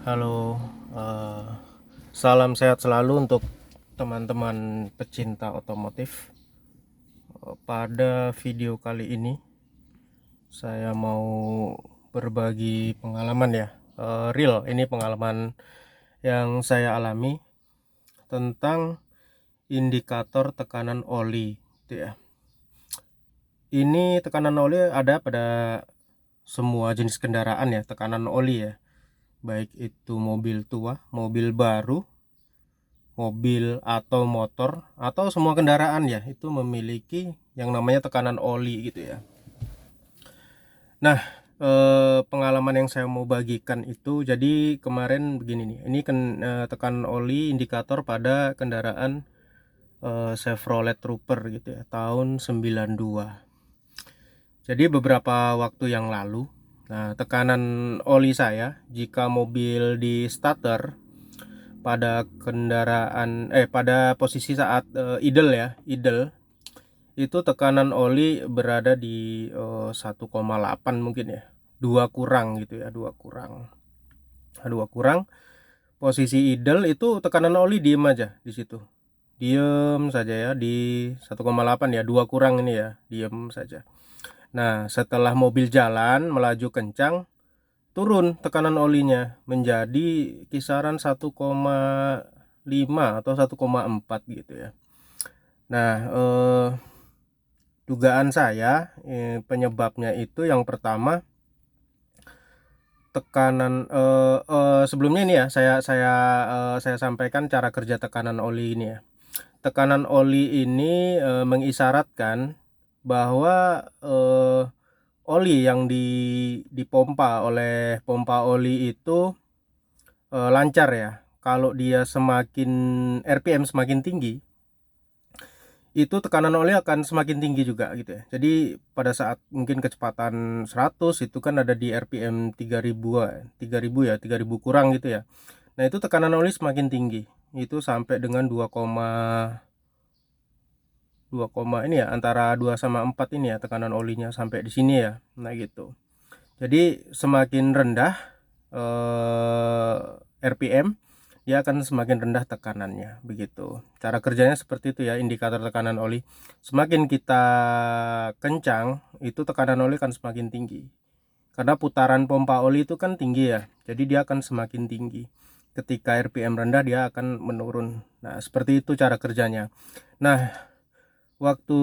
Halo, eh, salam sehat selalu untuk teman-teman pecinta otomotif. Pada video kali ini, saya mau berbagi pengalaman ya, real. Ini pengalaman yang saya alami tentang indikator tekanan oli, gitu ya. Ini tekanan oli ada pada semua jenis kendaraan ya, tekanan oli ya, baik itu mobil tua, mobil baru, mobil atau motor atau semua kendaraan ya, itu memiliki yang namanya tekanan oli gitu ya. Nah, pengalaman yang saya mau bagikan itu, jadi kemarin begini nih, ini kan tekanan oli indikator pada kendaraan Chevrolet Trooper gitu ya, tahun 92. Jadi beberapa waktu yang lalu, nah tekanan oli saya jika mobil di starter pada pada posisi saat idle ya, idle, itu tekanan oli berada di 1,8 mungkin ya, dua kurang gitu ya, dua kurang. Posisi idle itu tekanan oli diem aja di situ, diem saja ya di 1,8 ya, dua kurang ini ya, diem saja. Nah, setelah mobil jalan melaju kencang, turun tekanan olinya menjadi kisaran 1,5 atau 1,4 gitu ya. Nah, dugaan saya penyebabnya itu yang pertama, tekanan sebelumnya ini ya, saya sampaikan cara kerja tekanan oli ini ya. Tekanan oli ini mengisyaratkan bahwa oli yang dipompa oleh pompa oli itu lancar ya. Kalau dia semakin RPM semakin tinggi, itu tekanan oli akan semakin tinggi juga gitu ya. Jadi pada saat mungkin kecepatan 100 itu kan ada di RPM 3000 ya, 3000 kurang gitu ya. Nah, itu tekanan oli semakin tinggi. Itu sampai dengan 2, ini ya, antara 2 sama 4 ini ya tekanan olinya sampai di sini ya. Nah, gitu. Jadi semakin rendah RPM, dia akan semakin rendah tekanannya, begitu. Cara kerjanya seperti itu ya, indikator tekanan oli. Semakin kita kencang, itu tekanan oli akan semakin tinggi. Karena putaran pompa oli itu kan tinggi ya, jadi dia akan semakin tinggi. Ketika RPM rendah, dia akan menurun. Nah, seperti itu cara kerjanya. Nah, waktu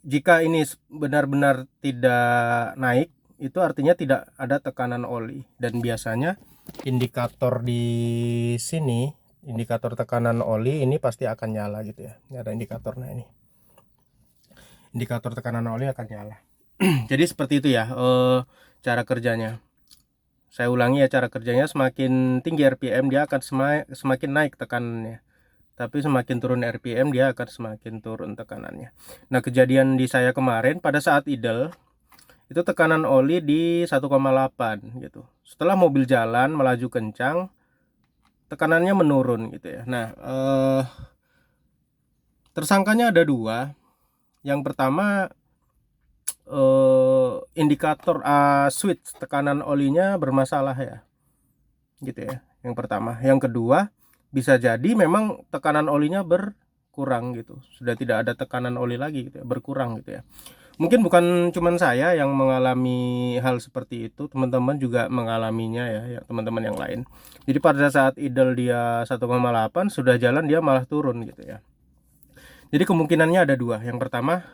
jika ini benar-benar tidak naik, itu artinya tidak ada tekanan oli, dan biasanya indikator di sini, indikator tekanan oli ini pasti akan nyala gitu ya. Ini ada indikatornya, ini indikator tekanan oli akan nyala. Jadi seperti itu ya cara kerjanya. Saya ulangi ya, cara kerjanya semakin tinggi RPM dia akan semakin naik tekanannya, tapi semakin turun RPM dia akan semakin turun tekanannya. Nah, kejadian di saya kemarin pada saat idle itu tekanan oli di 1,8 gitu. Setelah mobil jalan melaju kencang, tekanannya menurun gitu ya. Nah, tersangkanya ada dua. Yang pertama, indikator switch tekanan olinya bermasalah ya, gitu ya. Yang pertama. Yang kedua, bisa jadi memang tekanan olinya berkurang gitu. Sudah tidak ada tekanan oli lagi gitu ya, berkurang gitu ya. Mungkin bukan cuman saya yang mengalami hal seperti itu, teman-teman juga mengalaminya ya, ya teman-teman yang lain. Jadi pada saat idle dia 1,8, sudah jalan dia malah turun gitu ya. Jadi kemungkinannya ada dua. Yang pertama,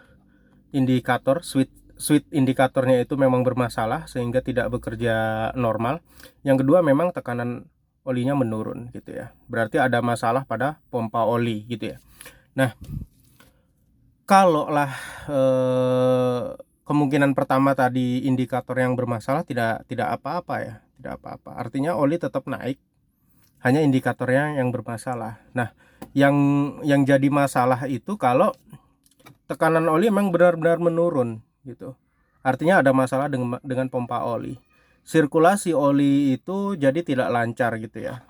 indikator switch indikatornya itu memang bermasalah sehingga tidak bekerja normal. Yang kedua, memang tekanan olinya menurun gitu ya. Berarti ada masalah pada pompa oli gitu ya. Nah, kalau lah kemungkinan pertama tadi indikator yang bermasalah, tidak apa-apa ya, tidak apa-apa. Artinya oli tetap naik, hanya indikatornya yang bermasalah. Nah, yang jadi masalah itu kalau tekanan oli memang benar-benar menurun gitu. Artinya ada masalah dengan pompa oli. Sirkulasi oli itu jadi tidak lancar gitu ya.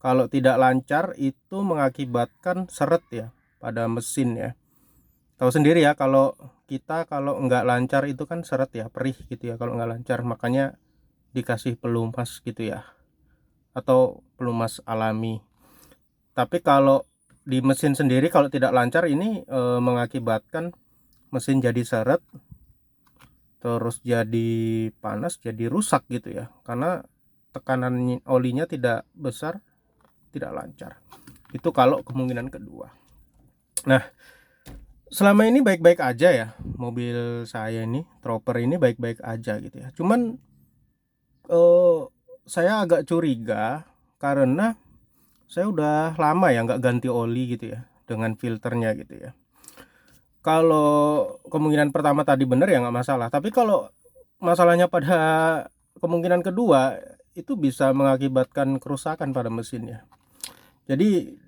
Kalau tidak lancar itu mengakibatkan seret ya pada mesin ya. Tahu sendiri ya, kalau kalau nggak lancar itu kan seret ya, perih gitu ya kalau nggak lancar, makanya dikasih pelumas gitu ya, atau pelumas alami. Tapi kalau di mesin sendiri kalau tidak lancar ini mengakibatkan mesin jadi seret, terus jadi panas, jadi rusak gitu ya, karena tekanan olinya tidak besar, tidak lancar. Itu kalau kemungkinan kedua. Nah, selama ini baik-baik aja ya, mobil saya ini Trooper ini baik-baik aja gitu ya. Cuman saya agak curiga karena saya udah lama ya nggak ganti oli gitu ya, dengan filternya gitu ya. Kalau kemungkinan pertama tadi bener ya nggak masalah, tapi kalau masalahnya pada kemungkinan kedua itu bisa mengakibatkan kerusakan pada mesinnya. Jadi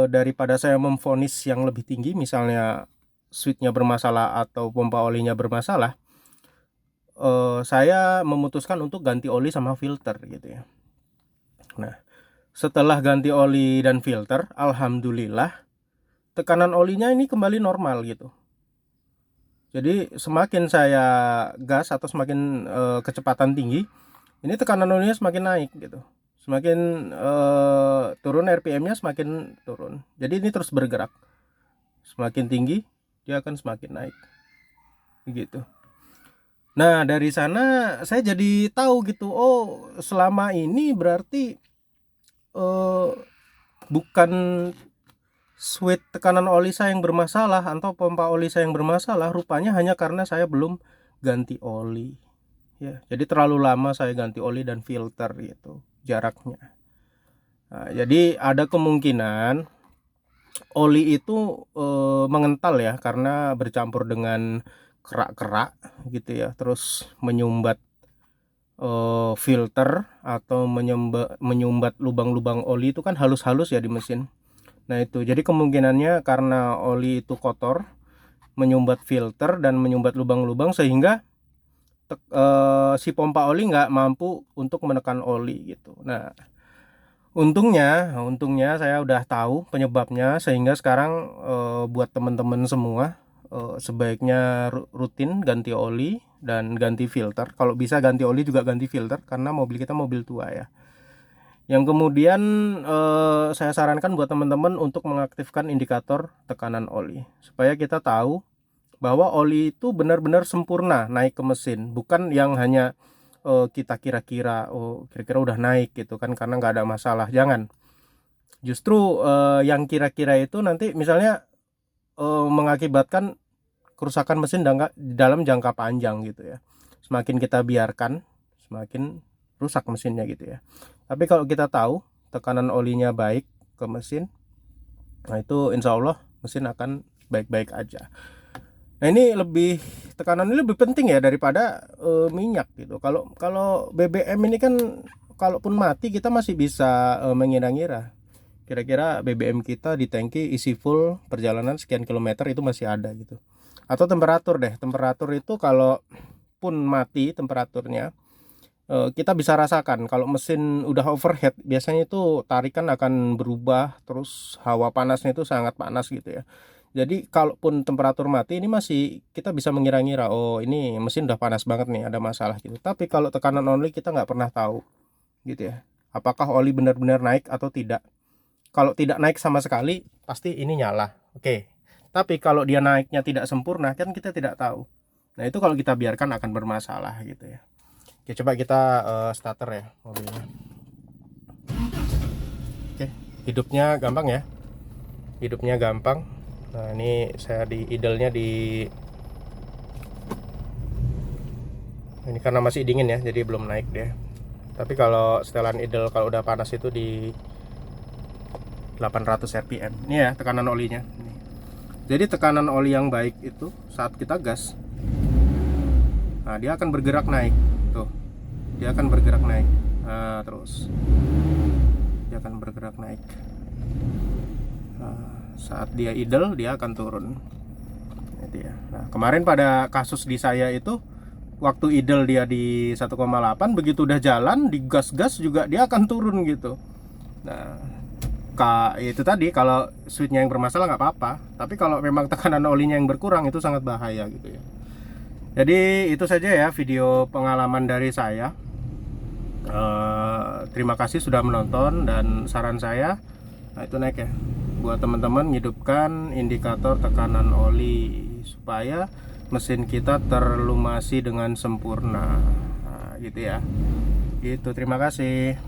daripada saya memvonis yang lebih tinggi, misalnya switchnya bermasalah atau pompa olinya bermasalah, saya memutuskan untuk ganti oli sama filter gitu ya. Nah, setelah ganti oli dan filter, alhamdulillah tekanan olinya ini kembali normal gitu. Jadi semakin saya gas atau semakin kecepatan tinggi, ini tekanan olinya semakin naik gitu. Semakin turun RPM-nya semakin turun. Jadi ini terus bergerak. Semakin tinggi dia akan semakin naik. Begitu. Nah, dari sana saya jadi tahu gitu. Oh, selama ini berarti bukan switch tekanan oli saya yang bermasalah atau pompa oli saya yang bermasalah, rupanya hanya karena saya belum ganti oli. Ya, jadi terlalu lama saya ganti oli dan filter gitu jaraknya. Nah, jadi ada kemungkinan oli itu mengental ya, karena bercampur dengan kerak-kerak gitu ya, terus menyumbat filter atau menyumbat lubang-lubang oli itu kan halus-halus ya di mesin. Nah itu jadi kemungkinannya karena oli itu kotor, menyumbat filter dan menyumbat lubang-lubang sehingga si pompa oli nggak mampu untuk menekan oli gitu. Nah untungnya saya udah tahu penyebabnya, sehingga sekarang buat teman-teman semua sebaiknya rutin ganti oli dan ganti filter. Kalau bisa ganti oli juga ganti filter, karena mobil kita mobil tua ya. Yang kemudian saya sarankan buat teman-teman untuk mengaktifkan indikator tekanan oli, supaya kita tahu bahwa oli itu benar-benar sempurna naik ke mesin, bukan yang hanya kita kira-kira kira-kira udah naik gitu kan karena nggak ada masalah. Jangan, justru yang kira-kira itu nanti misalnya mengakibatkan kerusakan mesin dalam jangka panjang gitu ya. Semakin kita biarkan semakin rusak mesinnya gitu ya. Tapi kalau kita tahu tekanan olinya baik ke mesin, nah itu insya Allah mesin akan baik-baik aja. Nah ini tekanan ini lebih penting ya daripada minyak gitu. Kalau BBM ini kan kalaupun mati kita masih bisa mengira-ngira. Kira-kira BBM kita di tangki isi full perjalanan sekian kilometer itu masih ada gitu. Atau temperatur deh. Temperatur itu kalau pun mati temperaturnya, kita bisa rasakan kalau mesin udah overheat, biasanya itu tarikan akan berubah, terus hawa panasnya itu sangat panas gitu ya. Jadi kalaupun temperatur mati ini masih kita bisa mengira-ngira, oh ini mesin udah panas banget nih, ada masalah gitu. Tapi kalau tekanan oli kita nggak pernah tahu gitu ya, apakah oli benar-benar naik atau tidak. Kalau tidak naik sama sekali pasti ini nyala, oke. Tapi kalau dia naiknya tidak sempurna kan kita tidak tahu. Nah itu kalau kita biarkan akan bermasalah gitu ya. Oke, coba kita starter ya mobilnya. Oke, hidupnya gampang ya. Hidupnya gampang. Nah, ini saya di idle-nya ini karena masih dingin ya, jadi belum naik deh. Tapi kalau setelan idle kalau udah panas itu di 800 rpm. Ini ya tekanan olinya. Jadi tekanan oli yang baik itu saat kita gas, nah dia akan bergerak naik. Tuh, dia akan bergerak naik. Nah, terus dia akan bergerak naik. Nah, saat dia idle dia akan turun. Itu ya. Nah, kemarin pada kasus di saya itu waktu idle dia di 1,8, begitu udah jalan di gas-gas juga dia akan turun gitu. Nah, itu tadi kalau switchnya yang bermasalah nggak apa-apa, tapi kalau memang tekanan olinya yang berkurang itu sangat bahaya gitu ya. Jadi itu saja ya video pengalaman dari saya. Terima kasih sudah menonton, dan saran saya, nah itu naik ya, buat teman-teman hidupkan indikator tekanan oli supaya mesin kita terlumasi dengan sempurna. Nah, gitu ya. Gitu, terima kasih.